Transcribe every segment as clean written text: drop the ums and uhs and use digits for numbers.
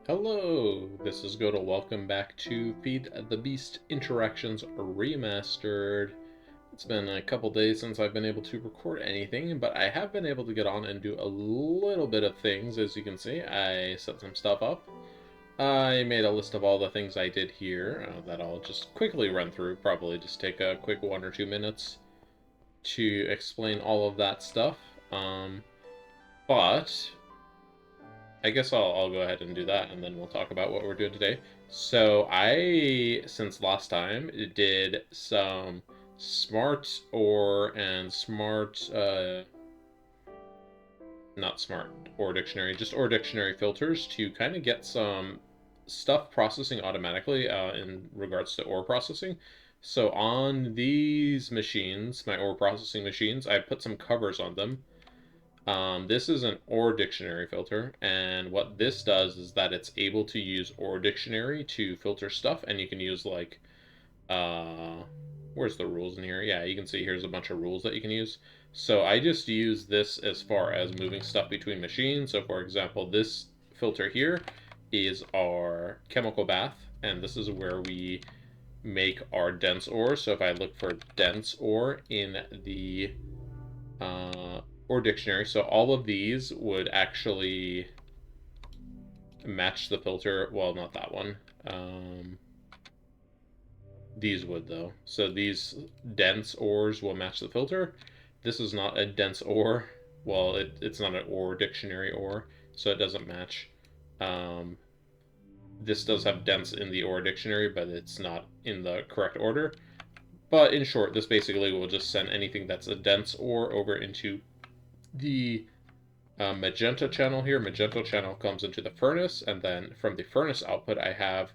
Hello, this is Goda. Welcome back to Feed the Beast Interactions Remastered. It's been a couple days since I've been able to record anything, but I have been able to get on and do a little bit of things. As you can see, I set some stuff up. I made a list of all the things I did here that I'll just quickly run through. Probably just take a quick 1 or 2 minutes to explain all of that stuff. But I guess I'll go ahead and do that, and then we'll talk about what we're doing today. So since last time, did some smart or and smart, not smart or dictionary, just or dictionary filters to kind of get some stuff processing automatically in regards to OR processing. So on these machines, my OR processing machines, I put some covers on them. This is an OR dictionary filter, and what this does is that it's able to use OR dictionary to filter stuff, and you can use like, uh, where's the rules in here? Yeah, you can see here's a bunch of rules that you can use. So I just use this as far as moving stuff between machines. So for example, this filter here is our chemical bath, and this is where we make our dense ore. So if I look for dense ore in the or dictionary. So all of these would actually match the filter. Well, not that one. These would though. So these dense ores will match the filter. This is not a dense ore. Well, it's not an ore dictionary ore, so it doesn't match. Um, this does have dense in the ore dictionary, but it's not in the correct order. But in short, this basically will just send anything that's a dense ore over into the magenta channel here. Magenta channel comes into the furnace, and then from the furnace output, I have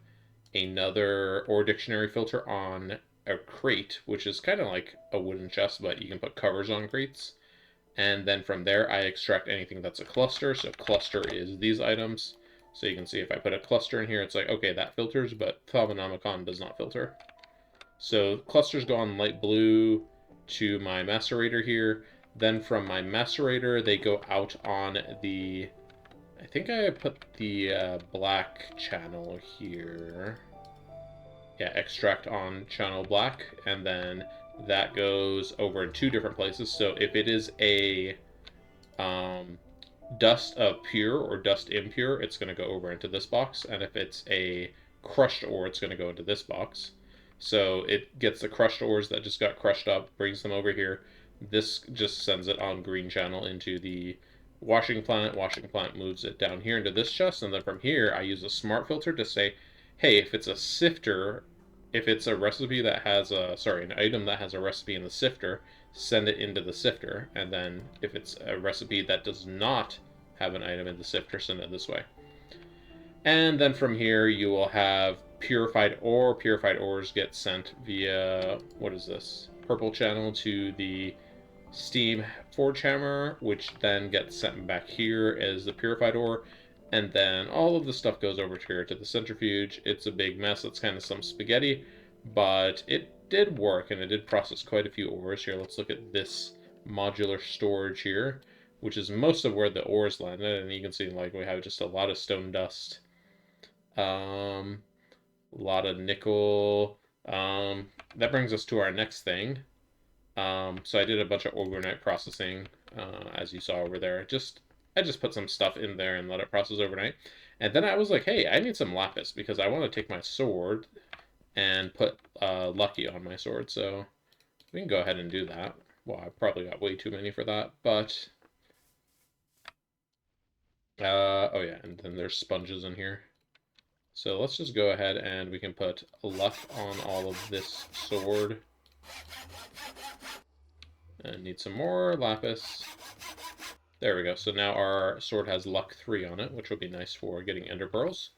another OR dictionary filter on a crate, which is kind of like a wooden chest, but you can put covers on crates. And then from there, I extract anything that's a cluster. So cluster is these items. So you can see if I put a cluster in here, it's like, okay, that filters, but Thaumonomicon does not filter. So clusters go on light blue to my macerator here. Then from my macerator, they go out on the, I think I put the black channel here. Yeah, extract on channel black, and then that goes over in two different places. So if it is a um, dust of pure or dust impure, it's going to go over into this box. And if it's a crushed ore, it's going to go into this box. So it gets the crushed ores that just got crushed up, brings them over here. This just sends it on green channel into the washing plant. Washing plant moves it down here into this chest. And then from here, I use a smart filter to say, hey, if it's a sifter, if it's a recipe that has an item that has a recipe in the sifter, send it into the sifter. And then if it's a recipe that does not have an item in the sifter, send it this way. And then from here, you will have purified ore. Purified ores get sent via, what is this? Purple channel to the steam forge hammer, which then gets sent back here as the purified ore. And then all of the stuff goes over here to the centrifuge. It's a big mess. It's kind of some spaghetti, but it did work and it did process quite a few ores. Here, let's look at this modular storage here, which is most of where the ores landed. And you can see like we have just a lot of stone dust, a lot of nickel. That brings us to our next thing. So I did a bunch of overnight processing, as you saw over there. I just put some stuff in there and let it process overnight. And then I was like, hey, I need some lapis because I want to take my sword and put lucky on my sword. So we can go ahead and do that. Well, I probably got way too many for that, but oh yeah, and then there's sponges in here. So let's just go ahead and we can put luck on all of this sword. And need some more lapis. There we go. So now our sword has luck 3 on it, which will be nice for getting ender pearls.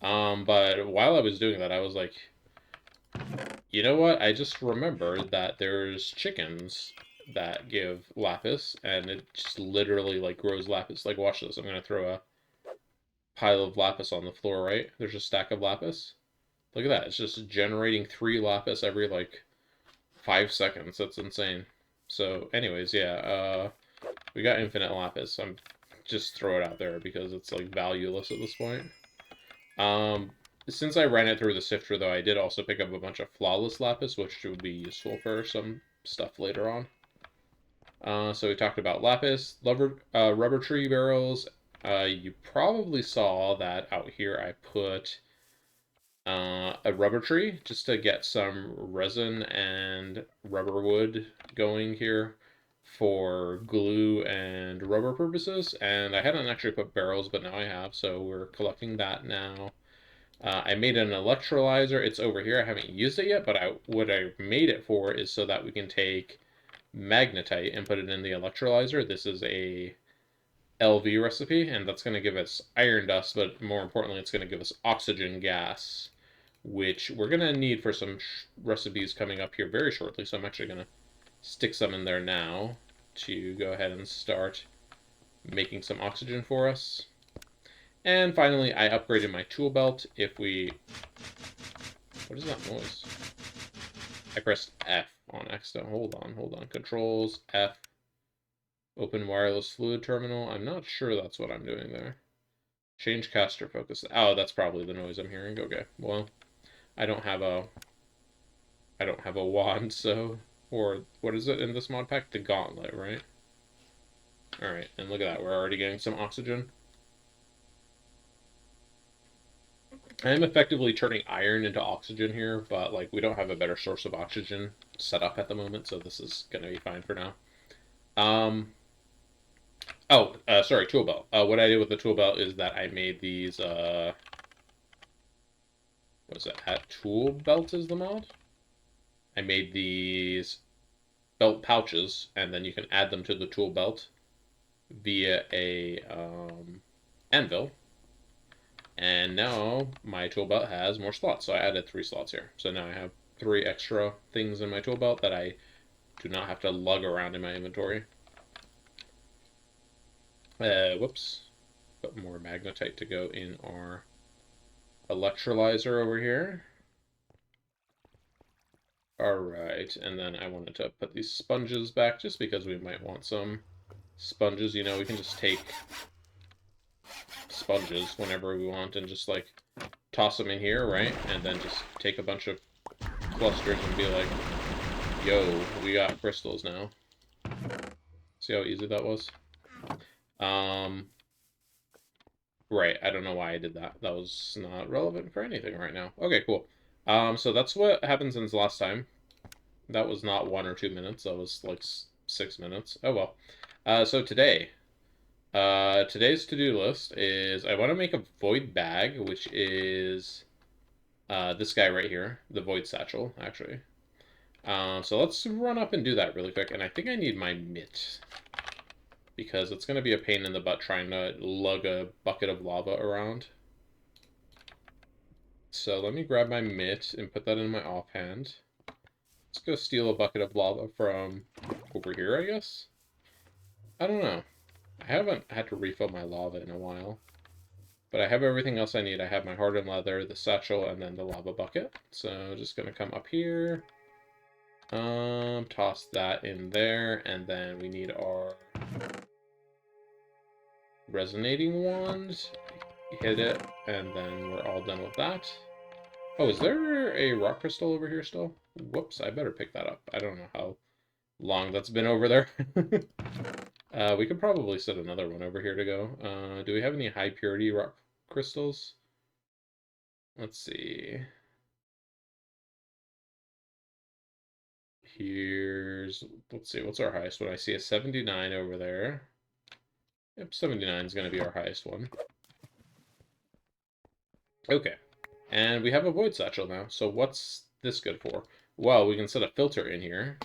But while I was doing that, I was like, you know what? I just remembered that there's chickens that give lapis, and it just literally like grows lapis. Like, watch this. I'm gonna throw a pile of lapis on the floor, right? There's a stack of lapis. Look at that. It's just generating 3 lapis every like 5 seconds. That's insane. So, anyways, yeah, we got infinite lapis. I'm just throw it out there because it's like valueless at this point. Since I ran it through the sifter, though, I did also pick up a bunch of flawless lapis, which would be useful for some stuff later on. So we talked about lapis, rubber tree barrels. You probably saw that out here I put a rubber tree just to get some resin and rubber wood going here for glue and rubber purposes. And I hadn't actually put barrels, but now I have, so we're collecting that now. I made an electrolyzer. It's over here. I haven't used it yet, but what I made it for is so that we can take magnetite and put it in the electrolyzer. This is a LV recipe, and that's going to give us iron dust, but more importantly, it's going to give us oxygen gas, which we're going to need for some recipes coming up here very shortly. So I'm actually going to stick some in there now to go ahead and start making some oxygen for us. And finally, I upgraded my tool belt. If we... What is that noise? I pressed F on accident. Hold on. Controls, F. Open wireless fluid terminal. I'm not sure that's what I'm doing there. Change caster focus. Oh, that's probably the noise I'm hearing. Okay, well, I don't have a wand, so... Or, what is it in this mod pack? The gauntlet, right? Alright, and look at that. We're already getting some oxygen. I am effectively turning iron into oxygen here, but like we don't have a better source of oxygen set up at the moment, so this is gonna be fine for now. Sorry, tool belt. What I did with the tool belt is that I made these, what is that? At tool belt is the mod? I made these belt pouches, and then you can add them to the tool belt via a anvil. And now my tool belt has more slots, so I added 3 slots here. So now I have 3 extra things in my tool belt that I do not have to lug around in my inventory. Whoops. Put more magnetite to go in our electrolyzer over here. Alright, and then I wanted to put these sponges back just because we might want some sponges. You know, we can just take sponges whenever we want and just like toss them in here, right? And then just take a bunch of clusters and be like, yo, we got crystals now. See how easy that was? Right, I don't know why I did that. That was not relevant for anything right now. Okay, cool. So that's what happened since last time. That was not 1 or 2 minutes. That was like 6 minutes. Oh well. So today's to-do list is I want to make a void bag, which is this guy right here, the void satchel, actually. So let's run up and do that really quick. And I think I need my mitt, because it's going to be a pain in the butt trying to lug a bucket of lava around. So let me grab my mitt and put that in my offhand. Let's go steal a bucket of lava from over here, I guess? I don't know. I haven't had to refill my lava in a while. But I have everything else I need. I have my hardened leather, the satchel, and then the lava bucket. So just going to come up here. Toss that in there, and then we need our resonating wand. Hit it, and then we're all done with that. Oh, is there a rock crystal over here still? Whoops, I better pick that up. I don't know how long that's been over there. We could probably set another one over here to go. Do we have any high purity rock crystals? Let's see. Let's see, what's our highest one? I see a 79 over there. Yep, 79 is going to be our highest one. Okay, and we have a void satchel now. So what's this good for? Well, we can set a filter in here,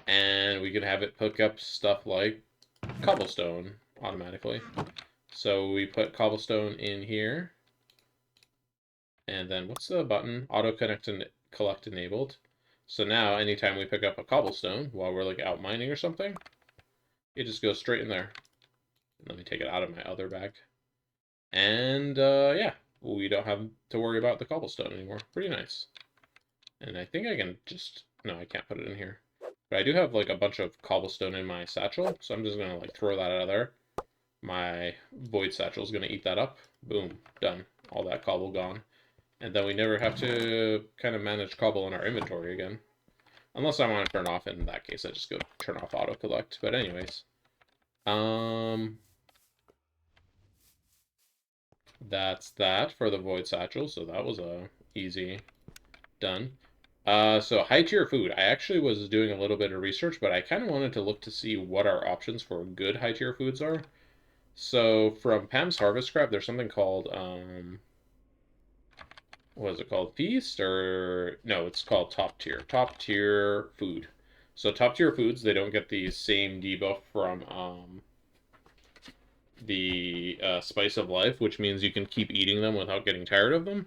and we can have it hook up stuff like cobblestone automatically. So we put cobblestone in here, and then what's the button? Auto connect and collect enabled. So now anytime we pick up a cobblestone while we're like out mining or something, it just goes straight in there. Let me take it out of my other bag. And yeah, we don't have to worry about the cobblestone anymore. Pretty nice. And I think I can just... No, I can't put it in here. But I do have like a bunch of cobblestone in my satchel, so I'm just gonna like throw that out of there. My void satchel is gonna eat that up. Boom, done. all that cobble gone. And then we never have to kind of manage cobble in our inventory again. Unless I want to turn off, in that case, I just go turn off auto collect. But anyways, um, that's that for the void satchel. So that was easy done. So high tier food. I actually was doing a little bit of research, but I kind of wanted to look to see what our options for good high tier foods are. So from Pam's Harvest Scrap, there's something called what is it called? Feast or no? It's called top tier. Top tier food. So top tier foods, they don't get the same debuff from the spice of life, which means you can keep eating them without getting tired of them.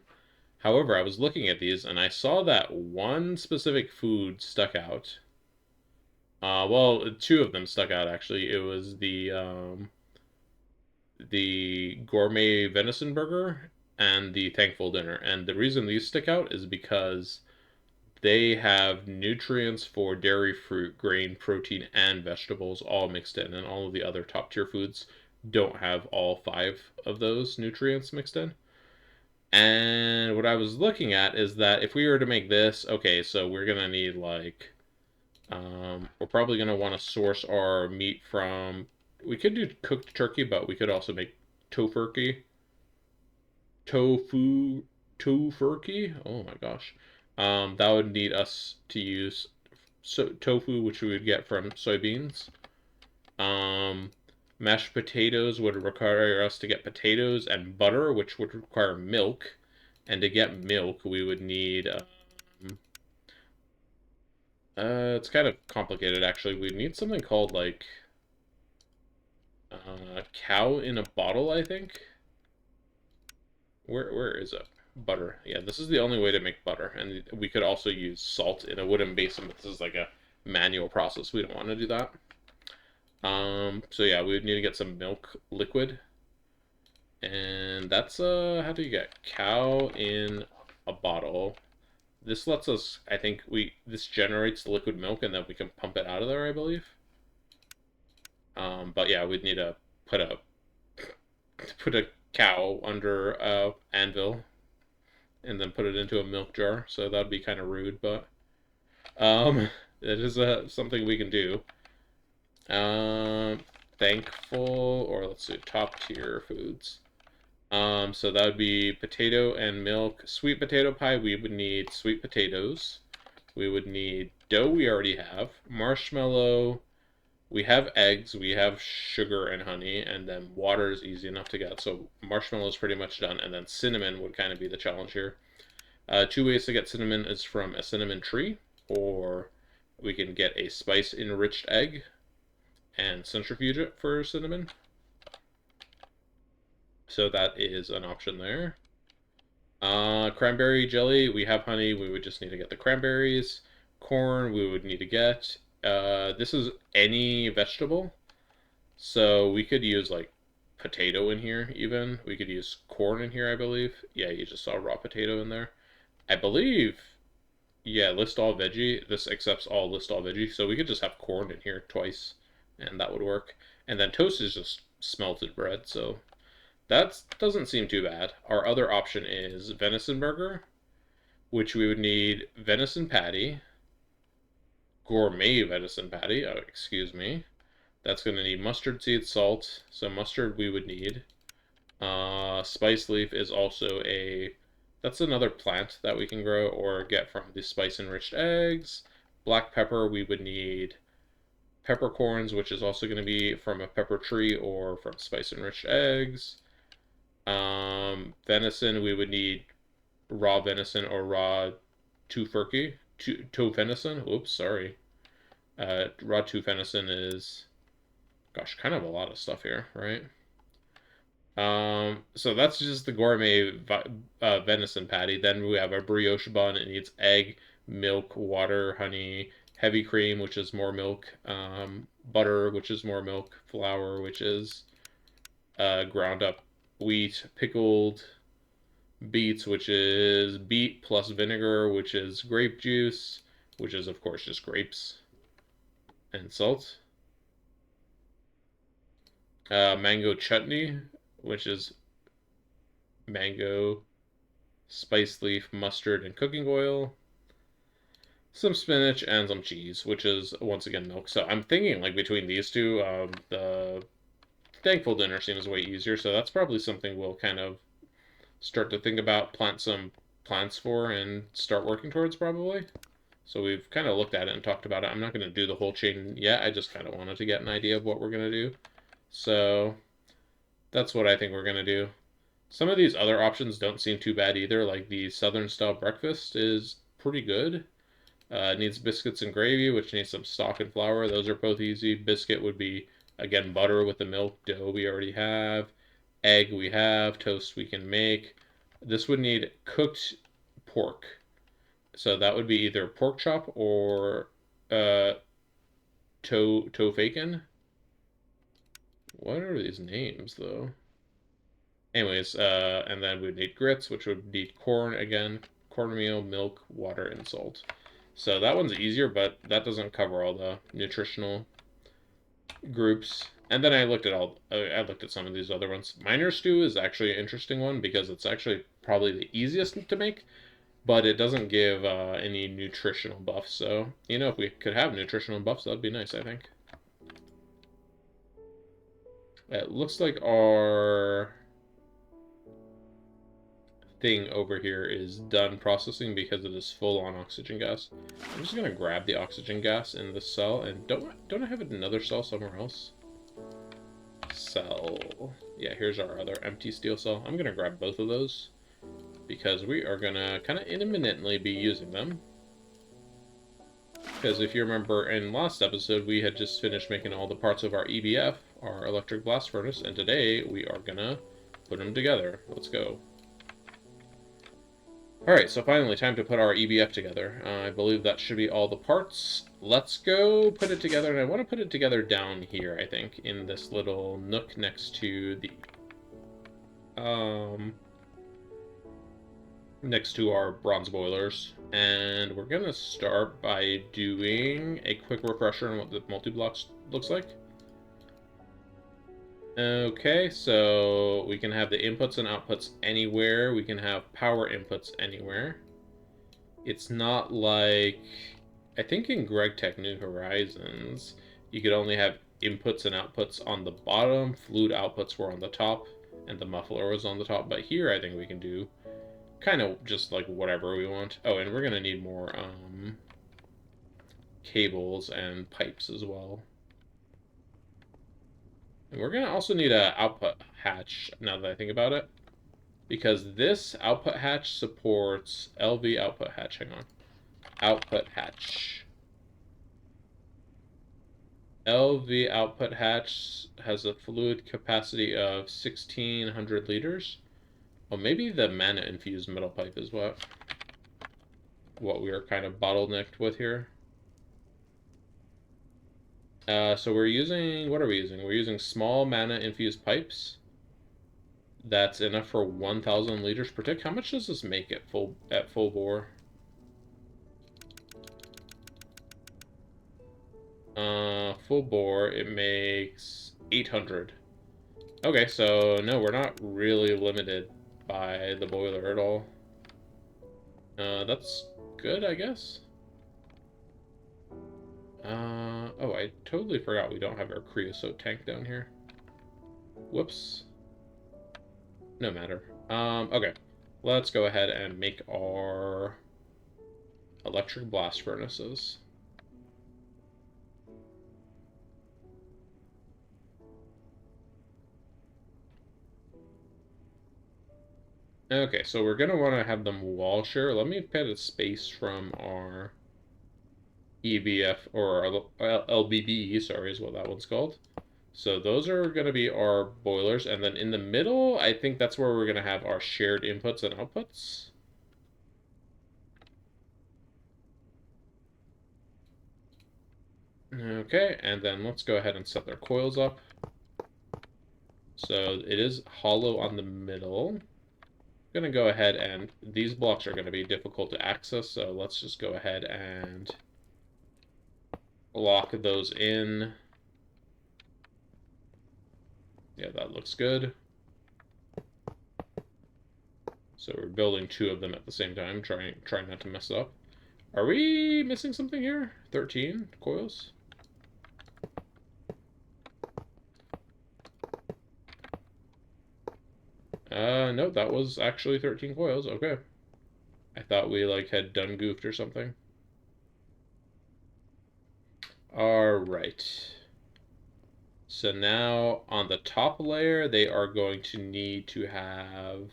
However, I was looking at these and I saw that one specific food stuck out. Well, two of them stuck out actually. It was the gourmet venison burger and the thankful dinner. And the reason these stick out is because they have nutrients for dairy, fruit, grain, protein, and vegetables all mixed in, and all of the other top tier foods don't have all five of those nutrients mixed in. And what I was looking at is that if we were to make this, okay, so we're gonna need like, we're probably gonna want to source our meat from. We could do cooked turkey, but we could also make tofurkey, tofu, tofurkey. Oh my gosh, that would need us to use tofu, which we would get from soybeans. Um, Mashed potatoes would require us to get potatoes and butter, which would require milk. And to get milk, we would need. It's kind of complicated actually. We need something called like cow in a bottle, I think. Where is it? Butter. Yeah, this is the only way to make butter, and we could also use salt in a wooden basin, but this is like a manual process. We don't want to do that. So yeah, we would need to get some milk liquid, and that's how do you get cow in a bottle? This lets us, I think this generates the liquid milk, and then we can pump it out of there, I believe. But yeah, we'd need to put a put a cow under a anvil and then put it into a milk jar. So that'd be kind of rude, but it is something we can do. Um, Thankful, or let's see, top tier foods. So that would be potato and milk. Sweet potato pie, we would need sweet potatoes. We would need dough we already have. Marshmallow, we have eggs, we have sugar and honey, and then water is easy enough to get. So marshmallow is pretty much done, and then cinnamon would kind of be the challenge here. Two ways to get cinnamon is from a cinnamon tree, or we can get a spice enriched egg and centrifuge it for cinnamon. So that is an option there. Cranberry jelly, we have honey, we would just need to get the cranberries. Corn, we would need to get. This is any vegetable. So we could use like potato in here even. We could use corn in here, I believe. Yeah, you just saw raw potato in there. I believe, yeah, list all veggie. This accepts all list all veggie. So we could just have corn in here twice and that would work. And then toast is just smelted bread, so that doesn't seem too bad. Our other option is venison burger, which we would need venison patty, gourmet venison patty, excuse me. That's going to need mustard seed, salt. So mustard we would need. Spice leaf is also that's another plant that we can grow or get from the spice enriched eggs. Black pepper we would need peppercorns, which is also going to be from a pepper tree or from spice enriched eggs. Venison we would need raw venison or raw tofurkey, to venison. Oops, sorry. Raw to venison is, gosh, kind of a lot of stuff here, right? So that's just the gourmet venison patty. Then we have a brioche bun. It needs egg, milk, water, honey, heavy cream, which is more milk, butter, which is more milk, flour, which is ground up wheat, pickled beets, which is beet plus vinegar, which is grape juice, which is of course just grapes, and salt. Mango chutney, which is mango, spice leaf, mustard, and cooking oil, some spinach, and some cheese, which is once again milk. So I'm thinking like between these two, the thankful dinner seems way easier. So that's probably something we'll kind of start to think about, plant some plants for, and start working towards probably. So we've kind of looked at it and talked about it. I'm not going to do the whole chain yet. I just kind of wanted to get an idea of what we're going to do. So that's what I think we're going to do. Some of these other options don't seem too bad either. Like the Southern style breakfast is pretty good. It needs biscuits and gravy, which needs some stock and flour. Those are both easy. Biscuit would be, again, butter with the milk. Dough we already have. Egg we have. Toast we can make. This would need cooked pork. So that would be either pork chop or uh, tofaken. What are these names, though? Anyways, and then we'd need grits, which would need corn again, cornmeal, milk, water, and salt. So that one's easier, but that doesn't cover all the nutritional groups. And then I looked at some of these other ones. Miner stew is actually an interesting one because it's actually probably the easiest to make, but it doesn't give any nutritional buffs. So, if we could have nutritional buffs, that'd be nice, I think. It looks like our thing over here is done processing because it is full on oxygen gas. I'm just gonna grab the oxygen gas in this cell, and don't I have another cell somewhere else? Cell. Yeah, here's our other empty steel cell. I'm gonna grab both of those because we are gonna kind of imminently be using them. Because if you remember in last episode, we had just finished making all the parts of our EBF, our electric blast furnace, and today we are gonna put them together. Let's go. Alright, so finally, time to put our EBF together. I believe that should be all the parts. Let's go put it together, and I want to put it together down here, I think, in this little nook next to the... next to our bronze boilers. And we're going to start by doing a quick refresher on what the multi-blocks looks like. Okay, so we can have the inputs and outputs anywhere. We can have power inputs anywhere. It's not like... I think in GregTech New Horizons, you could only have inputs and outputs on the bottom, fluid outputs were on the top, and the muffler was on the top. But here I think we can do kind of just like whatever we want. Oh, and we're going to need more cables and pipes as well. And we're going to also need an output hatch, now that I think about it. Because this output hatch supports LV output hatch. Hang on. Output hatch. LV output hatch has a fluid capacity of 1,600 liters. Well, maybe the mana-infused metal pipe is what we are kind of bottlenecked with here. So we're using, what are we using? We're using small mana-infused pipes. That's enough for 1,000 liters per tick. How much does this make at full bore? Full bore, it makes 800. Okay, so no, we're not really limited by the boiler at all. That's good, I guess. Oh, I totally forgot we don't have our creosote tank down here. Whoops. No matter. Okay. Let's go ahead and make our electric blast furnaces. Okay, so we're gonna want to have them wall share. Let me put a space from our EBF, or our LBB, sorry, is what that one's called. So those are going to be our boilers, and then in the middle, I think that's where we're going to have our shared inputs and outputs. Okay, and then let's go ahead and set their coils up. So it is hollow on the middle. I'm going to go ahead and these blocks are going to be difficult to access, so let's just go ahead and lock those in. Yeah, that looks good. So we're building 2 of them at the same time, trying not to mess it up. Are we missing something here? 13 coils? No, that was actually 13 coils. Okay. I thought we, like, had done goofed or something. Alright. So now, on the top layer, they are going to need to have...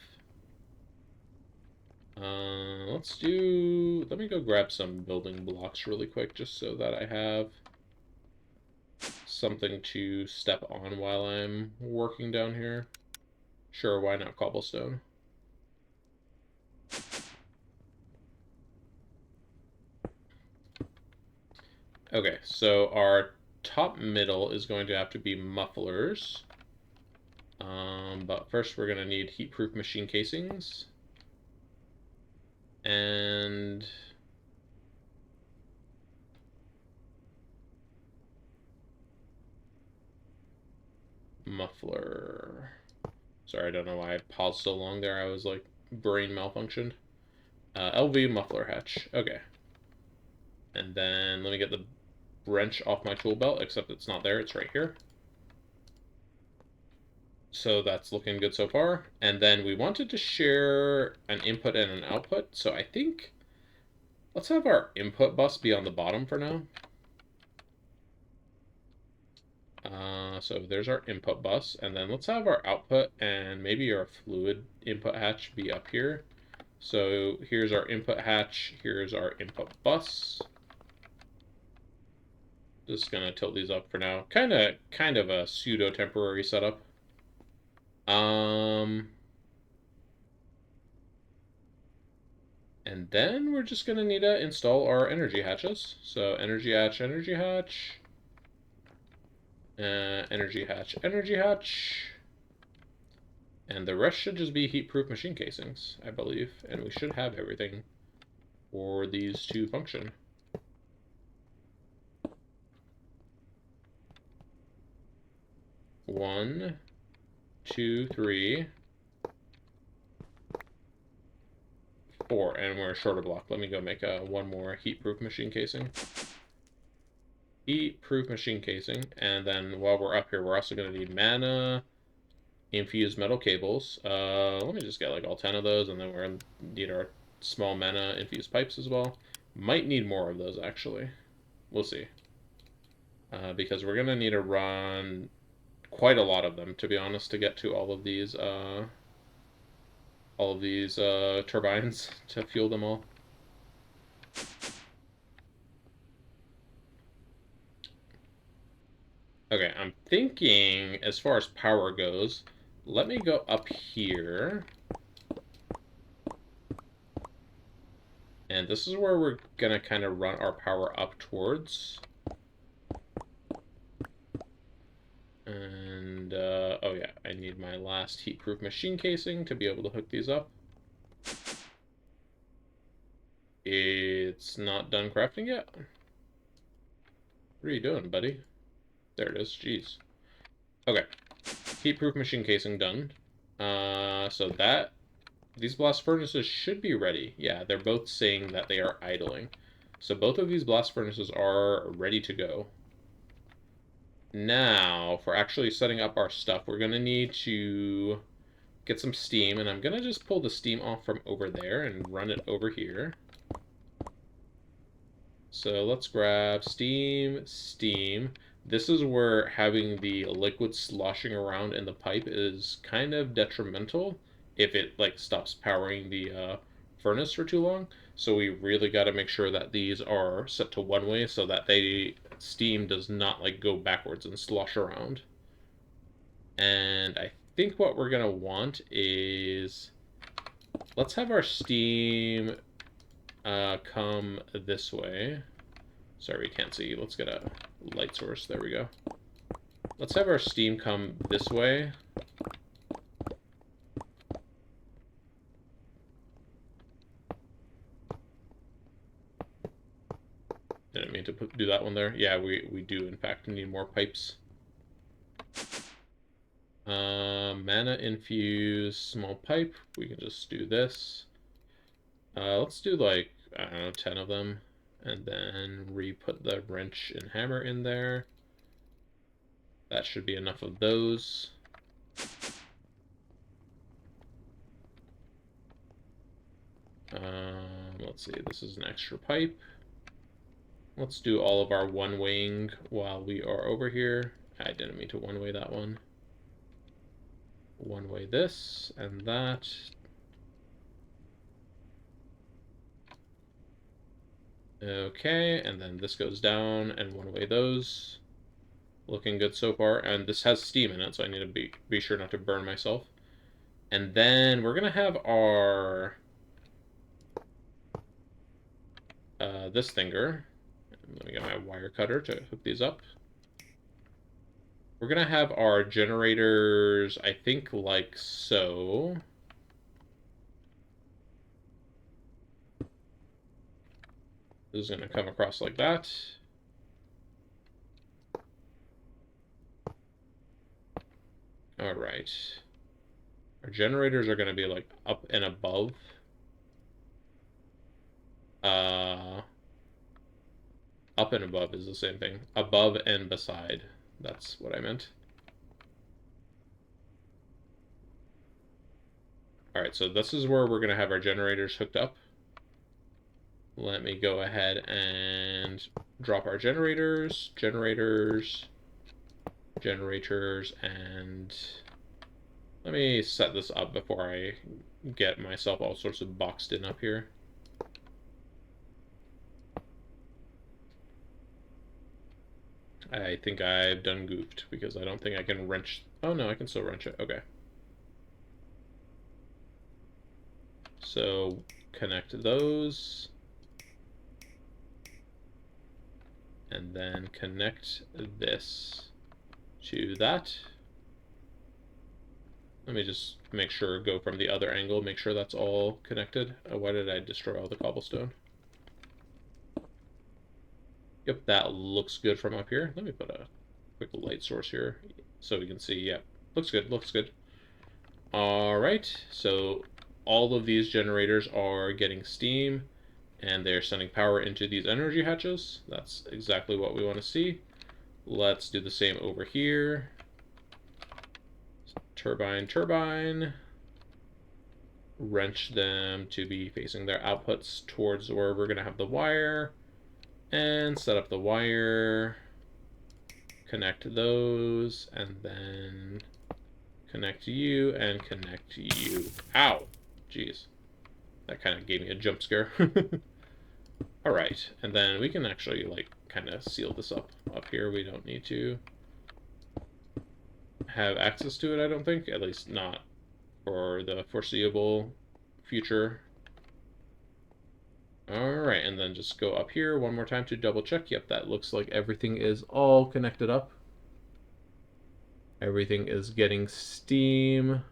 let me go grab some building blocks really quick, just so that I have something to step on while I'm working down here. Sure, why not cobblestone? Okay, so our top middle is going to have to be mufflers. But first we're going to need heat-proof machine casings. And... muffler. Sorry, I don't know why I paused so long there. I was like, brain malfunctioned. LV muffler hatch. Okay. And then let me get the wrench off my tool belt, except it's not there. It's right here. So that's looking good so far. And then we wanted to share an input and an output. So I think let's have our input bus be on the bottom for now. So there's our input bus. And then let's have our output and maybe our fluid input hatch be up here. So here's our input hatch. Here's our input bus. Just gonna tilt these up for now. Kind of a pseudo temporary setup. And then we're just gonna need to install our energy hatches. So energy hatch, energy hatch, energy hatch, energy hatch, and the rest should just be heat-proof machine casings, I believe. And we should have everything for these to function. One, two, three, 4, and we're short a block. Let me go make one more heat-proof machine casing. Heat-proof machine casing, and then while we're up here, we're also going to need mana, infused metal cables. Let me just get like all 10 of those, and then we're going to need our small mana infused pipes as well. Might need more of those, actually. We'll see. Because we're going to need to run quite a lot of them, to be honest, to get to all of these turbines to fuel them all. Okay, I'm thinking as far as power goes, let me go up here. And this is where we're going to kind of run our power up towards. And, oh yeah, I need my last heat-proof machine casing to be able to hook these up. It's not done crafting yet. What are you doing, buddy? There it is. Jeez. Okay. Heat-proof machine casing done. So these blast furnaces should be ready. Yeah, they're both saying that they are idling. So both of these blast furnaces are ready to go. Now, for actually setting up our stuff, we're going to need to get some steam, and I'm going to just pull the steam off from over there and run it over here. So let's grab steam, steam. This is where having the liquid sloshing around in the pipe is kind of detrimental if it like stops powering the furnace for too long. So we really got to make sure that these are set to one way so that steam does not like go backwards and slosh around. And I think what we're gonna want is let's have our steam come this way. Sorry, we can't see. Let's get a light source. There we go. Let's have our steam come this way. Didn't mean to do that one there. Yeah, we do, in fact, need more pipes. Mana infused small pipe. We can just do this. Let's do like, I don't know, 10 of them. And then re-put the wrench and hammer in there. That should be enough of those. Let's see, this is an extra pipe. Let's do all of our one-waying while we are over here. I didn't mean to one-way that one. One-way this and that. Okay, and then this goes down and one-way those. Looking good so far, and this has steam in it, so I need to be sure not to burn myself. And then we're gonna have our this thinger. Let me get my wire cutter to hook these up. We're gonna have our generators, I think, like so. This is gonna come across like that. All right. Our generators are gonna be like up and above. Up and above is the same thing. Above and beside. That's what I meant. Alright, so this is where we're going to have our generators hooked up. Let me go ahead and drop our generators, and let me set this up before I get myself all sorts of boxed in up here. I think I've done goofed because I don't think I can wrench. Oh no, I can still wrench it. Okay. So connect those. And then connect this to that. Let me just make sure, go from the other angle, make sure that's all connected. Why did I destroy all the cobblestone? Yep, that looks good from up here. Let me put a quick light source here so we can see. Yep, looks good, looks good. All right, so all of these generators are getting steam and they're sending power into these energy hatches. That's exactly what we want to see. Let's do the same over here. Turbine, turbine. Wrench them to be facing their outputs towards where we're going to have the wire. And set up the wire. Connect those. And then connect you and connect you. Ow! Jeez. That kind of gave me a jump scare. Alright, and then we can actually, like, kind of seal this up here. We don't need to have access to it, I don't think. At least not for the foreseeable future. Alright, and then just go up here one more time to double check. Yep, that looks like everything is all connected up. Everything is getting steam.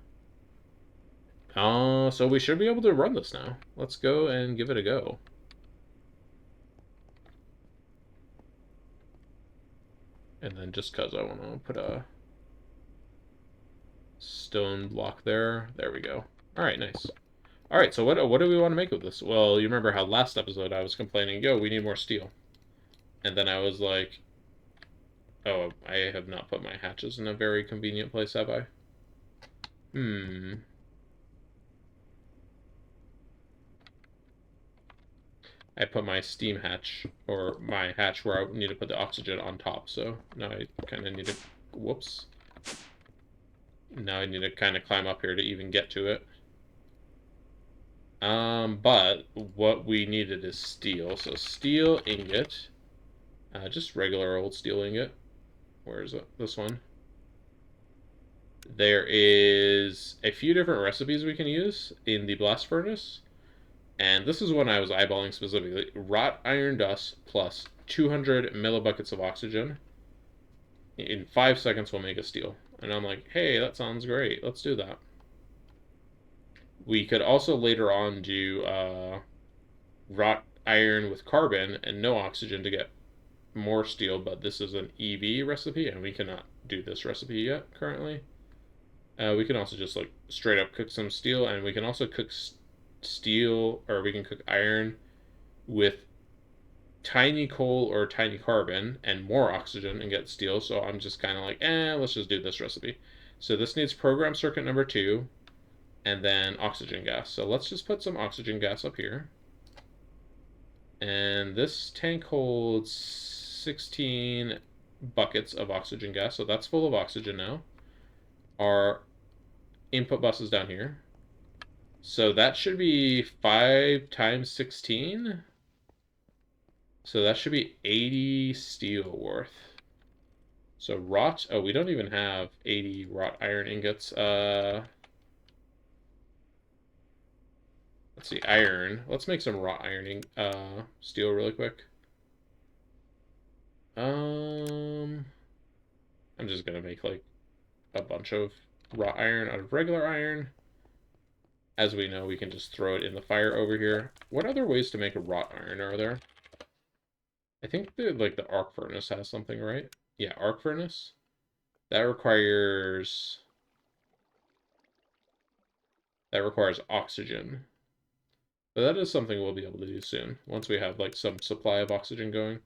So we should be able to run this now. Let's go and give it a go. And then just because I want to put a stone block there. There we go. Alright, nice. Alright, so what do we want to make of this? Well, you remember how last episode I was complaining, yo, we need more steel. And then I was like, oh, I have not put my hatches in a very convenient place, have I? I put my steam hatch, or my hatch where I need to put the oxygen on top, so now I kind of need to, whoops. Now I need to kind of climb up here to even get to it. But what we needed is steel, so steel ingot, just regular old steel ingot. Where is it? This one. There is a few different recipes we can use in the blast furnace. And this is one I was eyeballing specifically. Wrought iron dust plus 200 millibuckets of oxygen. In 5 seconds we'll make a steel. And I'm like, hey, that sounds great. Let's do that. We could also later on do wrought iron with carbon and no oxygen to get more steel, but this is an EV recipe, and we cannot do this recipe yet, currently. We can also just like straight up cook some steel, and we can also cook steel, or we can cook iron with tiny coal or tiny carbon and more oxygen and get steel. So I'm just kind of like, let's just do this recipe. So this needs program circuit number 2 and then oxygen gas. So let's just put some oxygen gas up here. And this tank holds 16 buckets of oxygen gas. So that's full of oxygen now. Our input bus is down here. So that should be 5 times 16. So that should be 80 steel worth. So wrought, oh, we don't even have 80 wrought iron ingots. Let's see, iron. Let's make some wrought ironing steel really quick. I'm just gonna make like a bunch of wrought iron out of regular iron. As we know, we can just throw it in the fire over here. What other ways to make a wrought iron are there? I think the arc furnace has something, right? Yeah, arc furnace. That requires oxygen. But that is something we'll be able to do soon, once we have like some supply of oxygen going.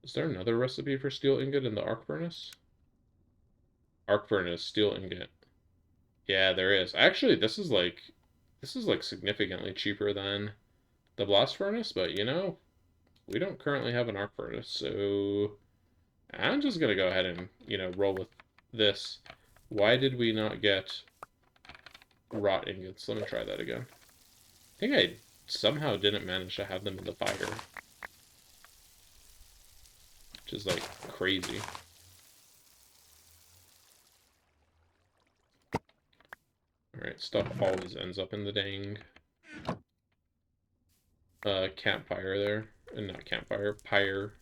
Is there another recipe for steel ingot in the arc furnace? Arc furnace, steel ingot. Yeah, there is. Actually, this is like significantly cheaper than the blast furnace, but you know, we don't currently have an arc furnace, so I'm just gonna go ahead and, roll with this. Why did we not get wrought ingots? Let me try that again. I think I somehow didn't manage to have them in the fire, which is like crazy. Alright, stuff always ends up in the dang campfire there. And not campfire, pyre.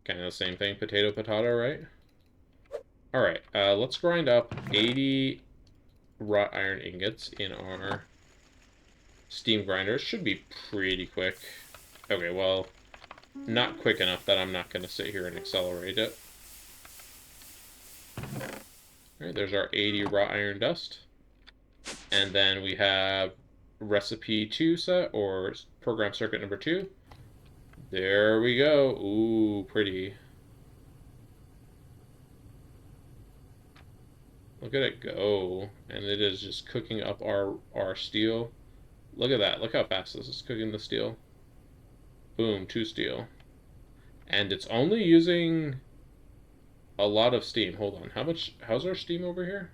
Kind of the same thing, potato, potato, right? Alright, let's grind up 80 wrought iron ingots in our steam grinder. It should be pretty quick. Okay, well, not quick enough that I'm not going to sit here and accelerate it. Alright, there's our 80 wrought iron dust. And then we have recipe 2 set, or program circuit number 2. There we go. Ooh, pretty. Look at it go. And it is just cooking up our steel. Look at that. Look how fast this is cooking the steel. Boom, 2 steel. And it's only using a lot of steam. Hold on. How's our steam over here?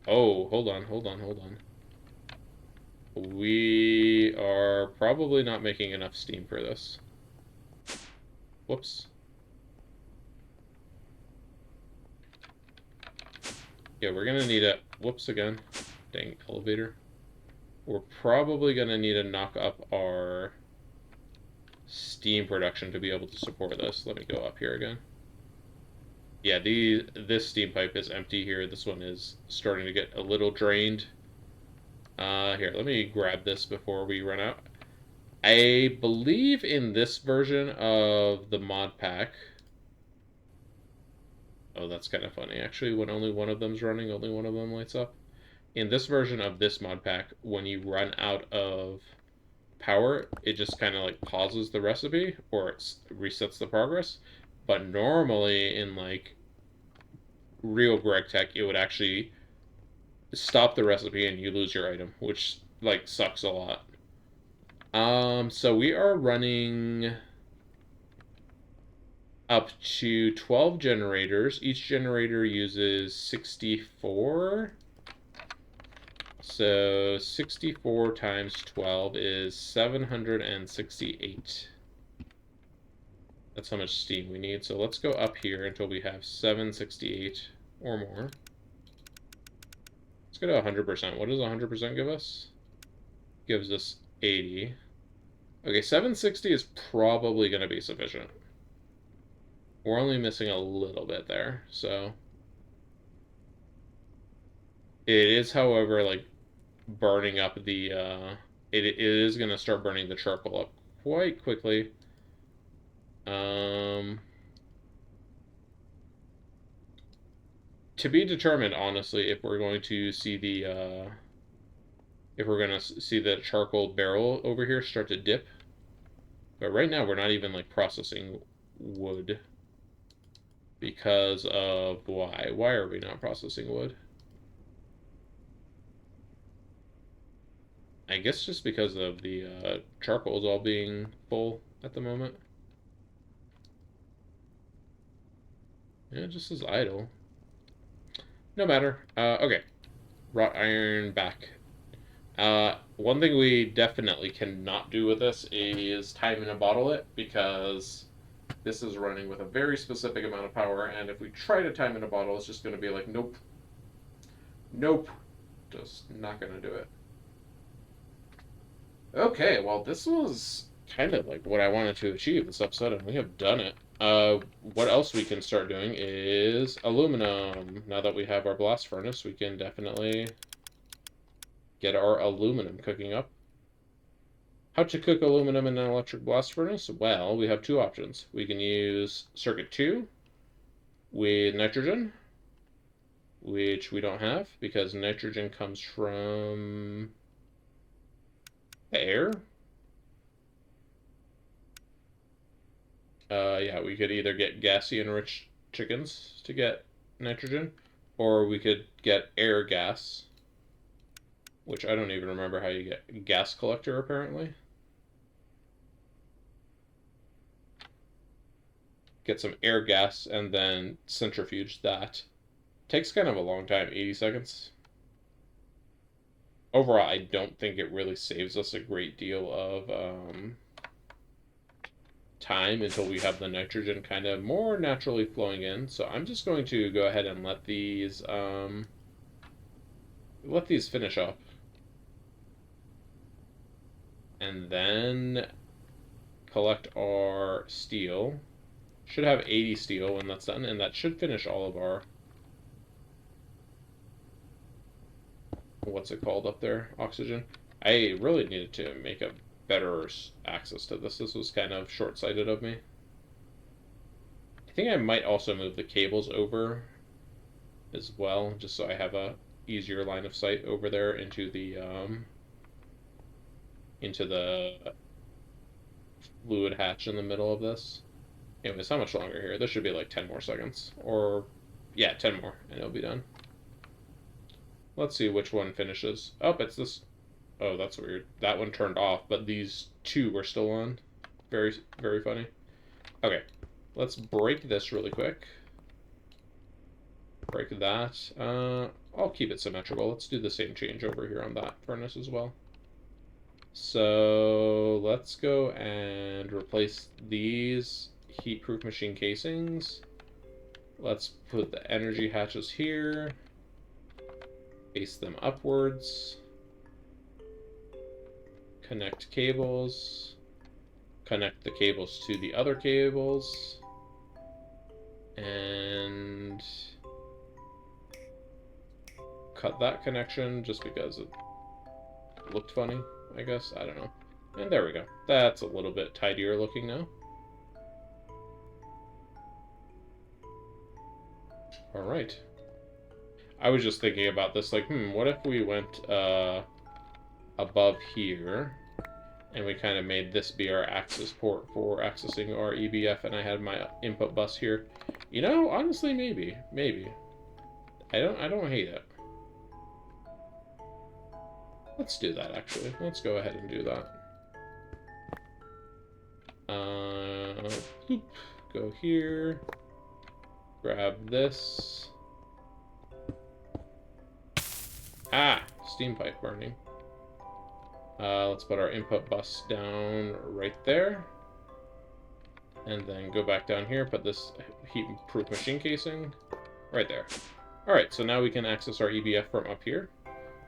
Oh, hold on. We are probably not making enough steam for this. Whoops. Yeah, we're gonna need a... Whoops again. Dang elevator. We're probably gonna need to knock up our steam production to be able to support this. Let me go up here again. Yeah, this steam pipe is empty here. This one is starting to get a little drained. Here, let me grab this before we run out. I believe in this version of the mod pack... Oh, that's kind of funny. Actually, when only one of them's running, only one of them lights up. In this version of this mod pack, when you run out of power, it just kind of like pauses the recipe, or it resets the progress. But normally in like real Greg Tech, it would actually stop the recipe and you lose your item, which like sucks a lot. So we are running up to 12 generators. Each generator uses 64. So 64 times 12 is 768. That's how much steam we need. So let's go up here until we have 768 or more. Let's go to 100%. What does 100% give us? Gives us 80. Okay, 760 is probably going to be sufficient. We're only missing a little bit there, so... It is, however, like, burning up the, it is going to start burning the charcoal up quite quickly. To be determined, honestly, if we're going to see the charcoal barrel over here start to dip. But right now we're not even like processing wood because of why? Why are we not processing wood? I guess just because of the charcoals all being full at the moment. Yeah, it just is idle. No matter. Okay. Wrought iron back. One thing we definitely cannot do with this is time in a bottle it because this is running with a very specific amount of power, and if we try to time in a bottle, it's just going to be like, nope, nope, just not going to do it. Okay, well, this was kind of like what I wanted to achieve this episode, and we have done it. What else we can start doing is aluminum. Now that we have our blast furnace, we can definitely get our aluminum cooking up. How to cook aluminum in an electric blast furnace? Well, we have two options. We can use circuit 2 with nitrogen, which we don't have because nitrogen comes from the air. Yeah, we could either get gassy enriched chickens to get nitrogen, or we could get air gas, which I don't even remember how you get. Gas collector, apparently. Get some air gas and then centrifuge that. Takes kind of a long time, 80 seconds. Overall, I don't think it really saves us a great deal of time until we have the nitrogen kind of more naturally flowing in. So I'm just going to go ahead and let these finish up, and then collect our steel. Should have 80 steel when that's done, and that should finish all of our what's it called up there, oxygen. I really needed to make a better access to this. This was kind of short-sighted of me. I think I might also move the cables over as well, just so I have a easier line of sight over there into the fluid hatch in the middle of this. Anyways, how much longer here? This should be like 10 more seconds. Or, yeah, 10 more, and it'll be done. Let's see which one finishes. Oh, it's this. Oh, that's weird. That one turned off, but these two were still on. Very, very funny. Okay, let's break this really quick. Break that. I'll keep it symmetrical. Let's do the same change over here on that furnace as well. So let's go and replace these heat-proof machine casings. Let's put the energy hatches here. Face them upwards. Connect cables. Connect the cables to the other cables. And cut that connection just because it looked funny, I guess. I don't know. And there we go. That's a little bit tidier looking now. All right. I was just thinking about this, like, what if we went above here, and we kind of made this be our access port for accessing our EBF, and I had my input bus here. You know, honestly, maybe. I don't hate it. Let's do that, actually. Let's go ahead and do that. Boop, go here. Grab this. Ah, steam pipe burning. Let's put our input bus down right there. And then go back down here, put this heat-proof machine casing right there. Alright, so now we can access our EBF from up here.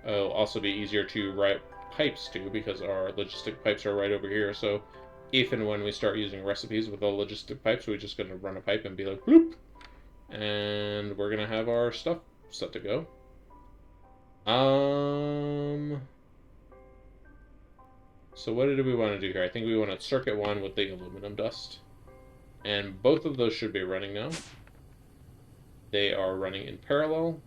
It'll also be easier to write pipes too, because our logistic pipes are right over here. So if and when we start using recipes with the logistic pipes, we're just going to run a pipe and be like, bloop, and we're going to have our stuff set to go. So what did we want to do here? I think we want to circuit 1 with the aluminum dust. And both of those should be running now. They are running in parallel.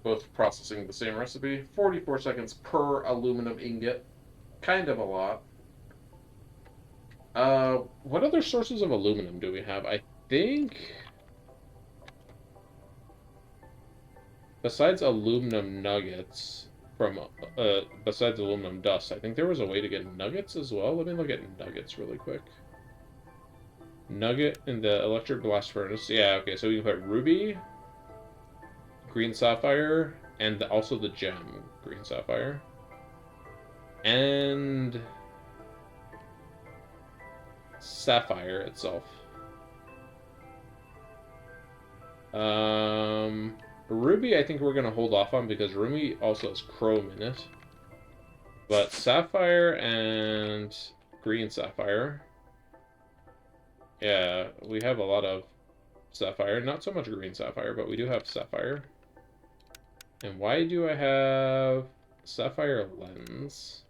Both processing the same recipe. 44 seconds per aluminum ingot. Kind of a lot. What other sources of aluminum do we have? I think besides aluminum nuggets besides aluminum dust, I think there was a way to get nuggets as well. Let me look at nuggets really quick. Nugget in the electric blast furnace. Yeah, okay, so we can put ruby, green sapphire, and also the gem, green sapphire. And sapphire itself. Ruby, I think we're gonna hold off on because ruby also has chrome in it. But sapphire and green sapphire. Yeah, we have a lot of sapphire. Not so much green sapphire, but we do have sapphire. And why do I have sapphire lens?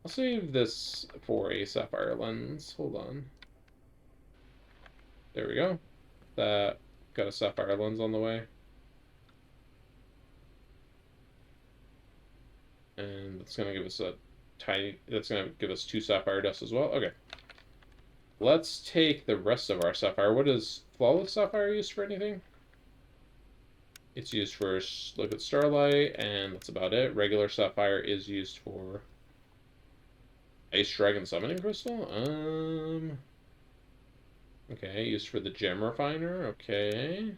I'll save this for a sapphire lens. Hold on. There we go. That got a sapphire lens on the way. And that's going to give us that's going to give us 2 sapphire dust as well. Okay. Let's take the rest of our sapphire. What is flawless sapphire used for anything? It's used for liquid starlight, and that's about it. Regular sapphire is used for ice dragon summoning crystal. Okay, used for the gem refiner. Okay.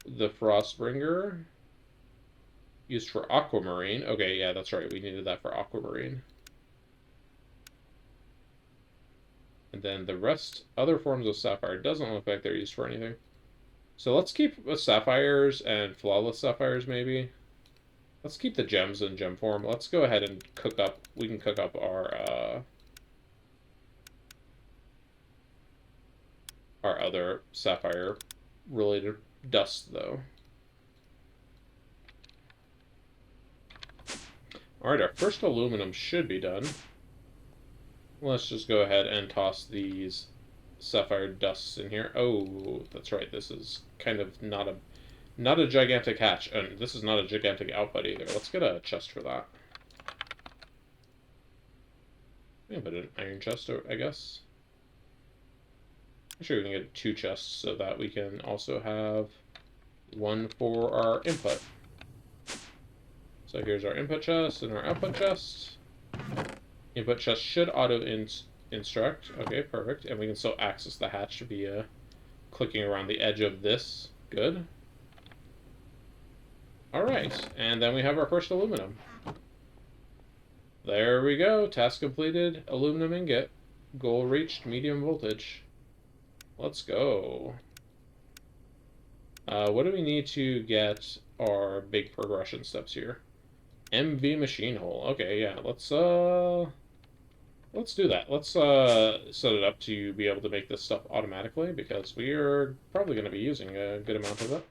The frostbringer. Used for aquamarine. Okay, yeah, that's right. We needed that for aquamarine. And then the rest, other forms of sapphire, doesn't look like they're used for anything. So let's keep sapphires and flawless sapphires, maybe. Let's keep the gems in gem form. Let's go ahead and cook up. We can cook up our other sapphire related dust, though. Alright, our first aluminum should be done. Let's just go ahead and toss these sapphire dusts in here. Oh, that's right. This is kind of not a gigantic hatch, and this is not a gigantic output either. Let's get a chest for that. Yeah, but an iron chest, I guess. I'm sure we can get 2 chests so that we can also have 1 for our input. So here's our input chest and our output chest. Input chest should auto-instruct. Okay, perfect. And we can still access the hatch via clicking around the edge of this. Good. Alright, and then we have our first aluminum. There we go. Task completed. Aluminum ingot. Goal reached. Medium voltage. Let's go. What do we need to get our big progression steps here? MV machine hole. Okay, yeah. Let's do that. Let's set it up to be able to make this stuff automatically because we are probably going to be using a good amount of it.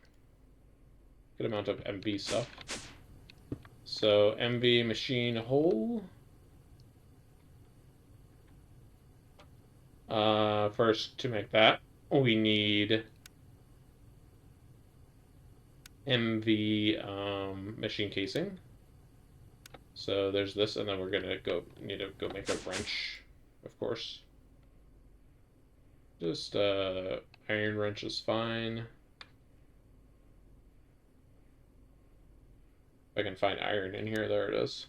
Good amount of MV stuff. So MV machine hole. First, to make that, we need MV machine casing. So there's this, and then we're gonna need to go make a wrench, of course. Just iron wrench is fine. If I can find iron in here, there it is.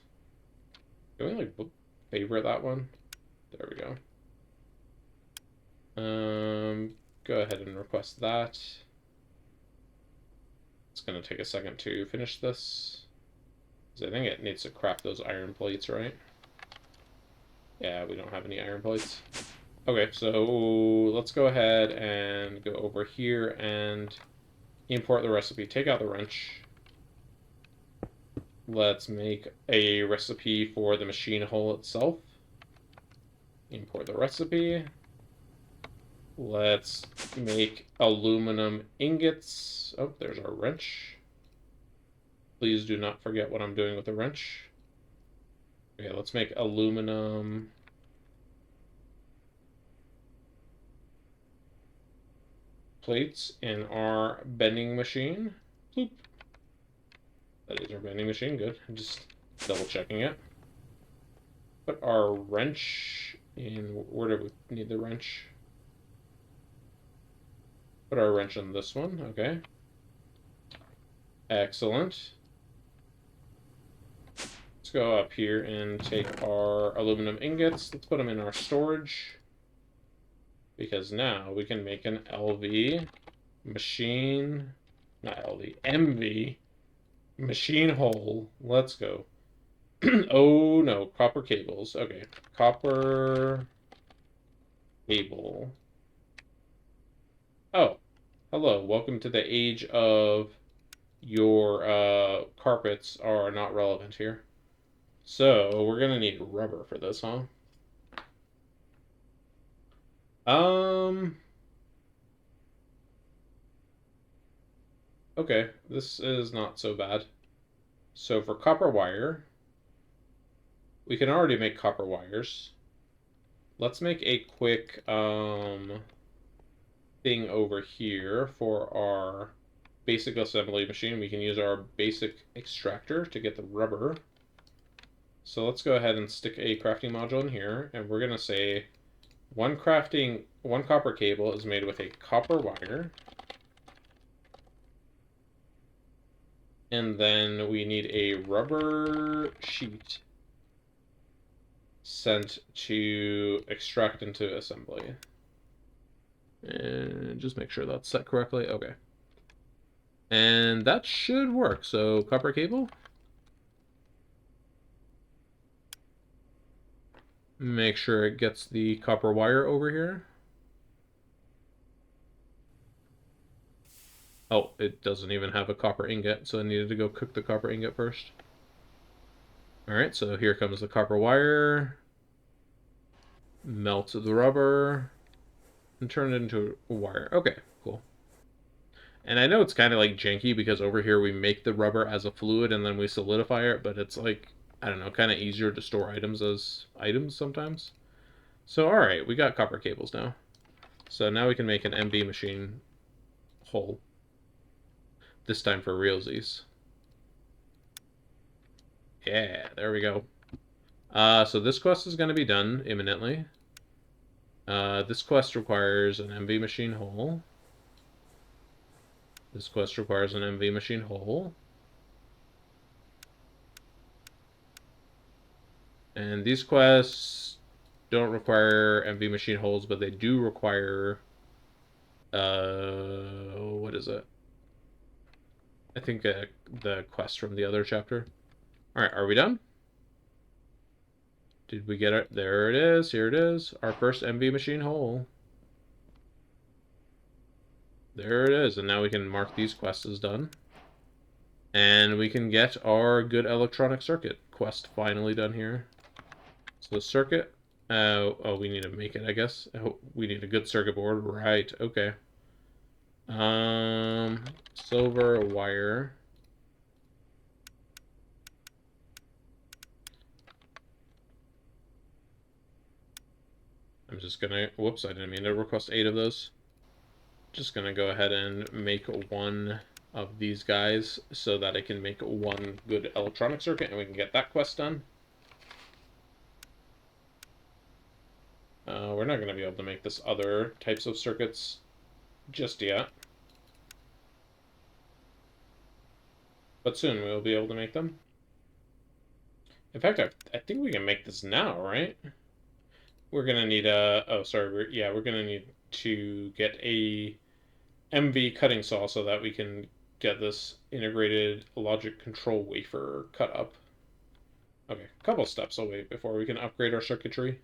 Can we like favorite that one? There we go. Go ahead and request that. It's gonna take a second to finish this. I think it needs to craft those iron plates, right? Yeah, we don't have any iron plates. Okay, so let's go ahead and go over here and import the recipe. Take out the wrench. Let's make a recipe for the machine hole itself. Import the recipe. Let's make aluminum ingots. Oh, there's our wrench. Please do not forget what I'm doing with the wrench. Okay, let's make aluminum plates in our bending machine. Bloop. That is our bending machine, good. Just double checking it. Put our wrench in, where do we need the wrench? Put our wrench on this one, okay. Excellent. Let's go up here and take our aluminum ingots. Let's put them in our storage. Because now we can make an LV machine, not LV, MV machine hole. Let's go. Oh no, copper cables. Okay, copper cable. Oh, hello. Welcome to the age of your carpets are not relevant here. So we're gonna need rubber for this, huh? Okay, this is not so bad. So for copper wire, we can already make copper wires. Let's make a quick thing over here for our basic assembly machine. We can use our basic extractor to get the rubber. So let's go ahead and stick a crafting module in here, and we're gonna say one copper cable is made with a copper wire. And then we need a rubber sheet sent to extract into assembly. And just make sure that's set correctly. Okay. And that should work. So copper cable. Make sure it gets the copper wire over here. Oh, it doesn't even have a copper ingot, so I needed to go cook the copper ingot first. Alright, so here comes the copper wire. Melt the rubber. And turn it into a wire. Okay, cool. And I know it's kind of like janky because over here we make the rubber as a fluid and then we solidify it, but it's like, I don't know, kind of easier to store items as items sometimes. So alright, we got copper cables now. So now we can make an MB machine hole. This time for realsies. Yeah, there we go. So this quest is going to be done imminently. This quest requires an MV machine hole. This quest requires an MV machine hole. And these quests don't require MV machine holes, but they do require... what is it? I think the quest from the other chapter. Alright, are we done? Did we get it? There it is. Here it is. Our first MV machine hole. There it is. And now we can mark these quests as done. And we can get our good electronic circuit quest finally done here. So the circuit. Oh, we need to make it, I guess. Oh, we need a good circuit board. Right. Okay. Silver wire. I'm just gonna, whoops, I didn't mean to request 8 of those. Just gonna go ahead and make one of these guys so that I can make one good electronic circuit and we can get that quest done. We're not gonna be able to make this other types of circuits just yet. But soon we'll be able to make them. In fact, I think we can make this now, right? We're gonna need a, oh sorry, we're gonna need to get a MV cutting saw so that we can get this integrated logic control wafer cut up. Okay, a couple steps away before we can upgrade our circuitry.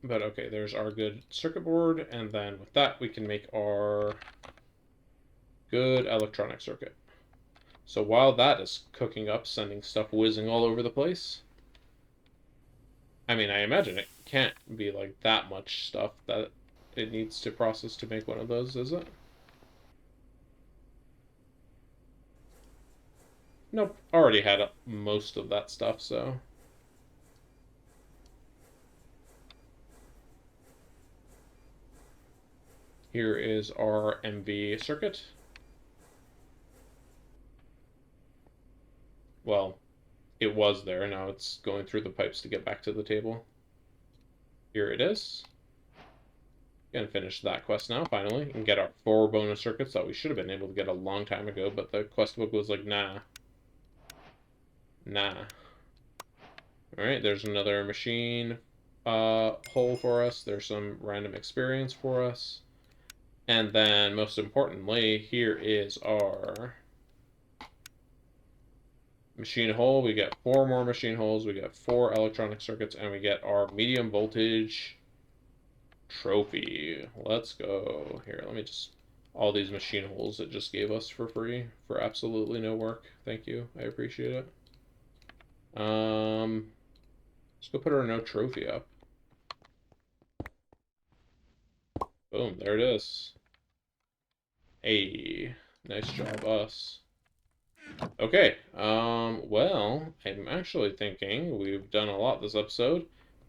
But okay, there's our good circuit board, and then with that we can make our good electronic circuit. So while that is cooking up, sending stuff whizzing all over the place, I mean, I imagine it can't be like that much stuff that it needs to process to make one of those, is it? Nope, already had most of that stuff, so... Here is our MV circuit. Well, it was there, now it's going through the pipes to get back to the table. Here it is. Gonna finish that quest now, finally, and get our 4 bonus circuits that we should have been able to get a long time ago, but the quest book was like, nah. Nah. Alright, there's another machine hole for us. There's some random experience for us. And then, most importantly, here is our machine hole. We get 4 more machine holes, we get 4 electronic circuits, and we get our medium voltage trophy. Let's go. Here, let me just... all these machine holes it just gave us for free for absolutely no work. Thank you. I appreciate it. Let's go put our no trophy up. Boom, there it is. Hey, nice job, us. Okay, well, I'm actually thinking we've done a lot this episode.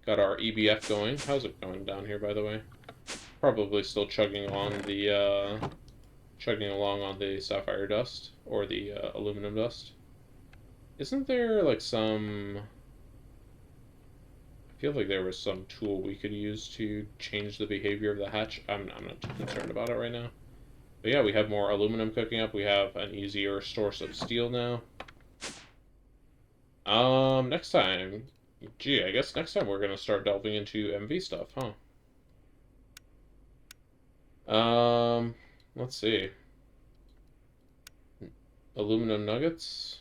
Got our EBF going. How's it going down here, by the way? Probably still chugging along on the sapphire dust, or the aluminum dust. Isn't there, like, some... I feel like there was some tool we could use to change the behavior of the hatch. I'm not too concerned about it right now. But yeah, we have more aluminum cooking up. We have an easier source of steel now. Next time... Gee, I guess next time we're gonna start delving into MV stuff, huh? Let's see. Aluminum nuggets.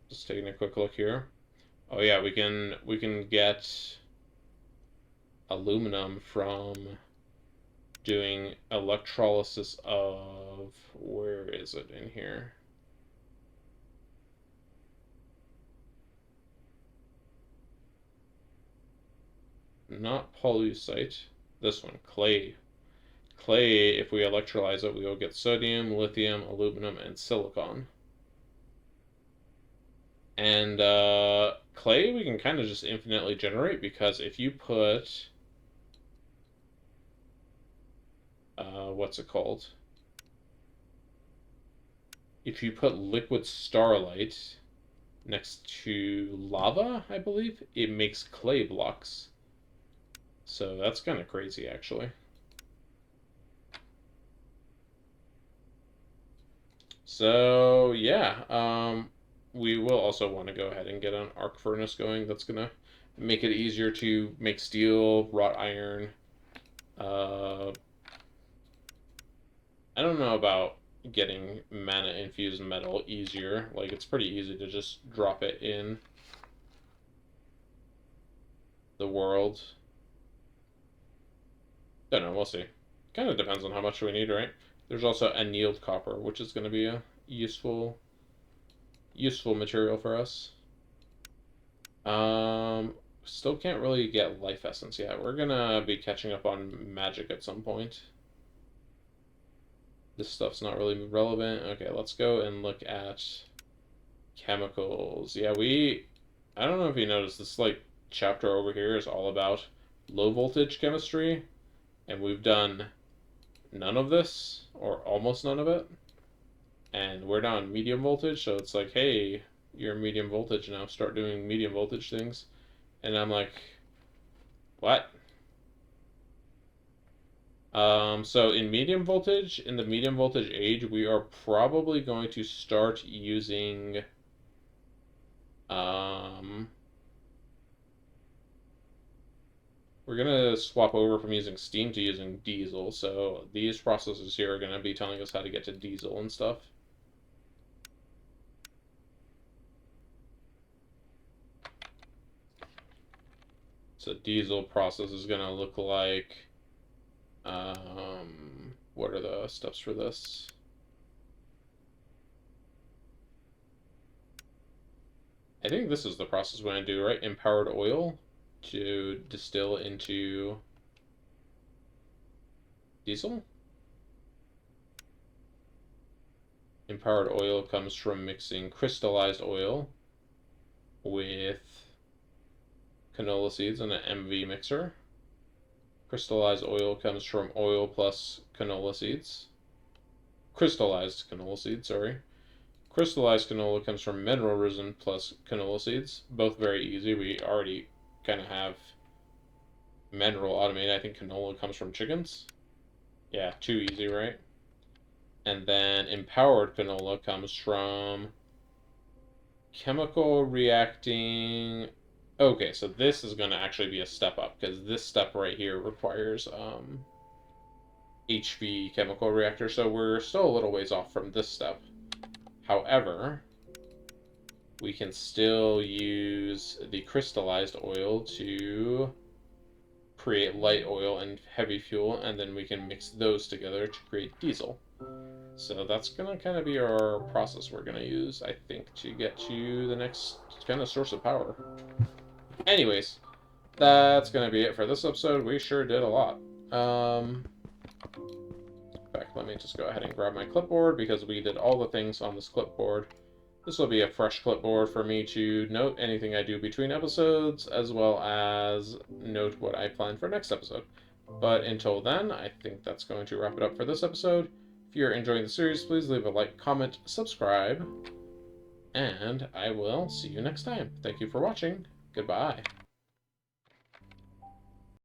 Just taking a quick look here. Oh yeah, we can get aluminum from doing electrolysis of... where is it in here? Not pollucite. This one, clay. Clay, if we electrolyze it, we will get sodium, lithium, aluminum, and silicon. And clay we can kind of just infinitely generate, because if you put... what's it called? If you put liquid starlight next to lava, I believe, it makes clay blocks. So that's kind of crazy, actually. So, yeah, we will also want to go ahead and get an arc furnace going. That's going to make it easier to make steel, wrought iron. I don't know about getting mana-infused metal easier. Like, it's pretty easy to just drop it in the world. Don't know, we'll see. Kind of depends on how much we need, right? There's also annealed copper, which is going to be a useful material for us. Still can't really get life essence yet. We're gonna be catching up on magic at some point. This stuff's not really relevant. Okay, let's go and look at chemicals. Yeah, I don't know if you noticed, this like chapter over here is all about low voltage chemistry, and we've done none of this, or almost none of it. And we're down medium voltage, so it's like, hey, you're medium voltage now, start doing medium voltage things. And I'm like, what? So in the medium voltage age, we are probably going to start using, we're gonna swap over from using steam to using diesel. So these processes here are gonna be telling us how to get to diesel and stuff. So diesel process is gonna look like, what are the steps for this? I think this is the process we're gonna do, right? Empowered oil to distill into diesel. Empowered oil comes from mixing crystallized oil with canola seeds in an MV mixer. Crystallized oil comes from oil plus canola seeds. Crystallized canola seeds, sorry. Crystallized canola comes from mineral resin plus canola seeds. Both very easy. We already kind of have mineral automated. I think canola comes from chickens. Yeah, too easy, right? And then empowered canola comes from chemical reacting. Okay, so this is going to actually be a step up because this step right here requires HV chemical reactor. So we're still a little ways off from this step. However, we can still use the crystallized oil to create light oil and heavy fuel, and then we can mix those together to create diesel. So that's going to kind of be our process we're going to use, I think, to get to the next kind of source of power. Anyways, that's going to be it for this episode. We sure did a lot. In fact, let me just go ahead and grab my clipboard because we did all the things on this clipboard. This will be a fresh clipboard for me to note anything I do between episodes, as well as note what I plan for next episode. But until then, I think that's going to wrap it up for this episode. If you're enjoying the series, please leave a like, comment, subscribe, and I will see you next time. Thank you for watching. Goodbye.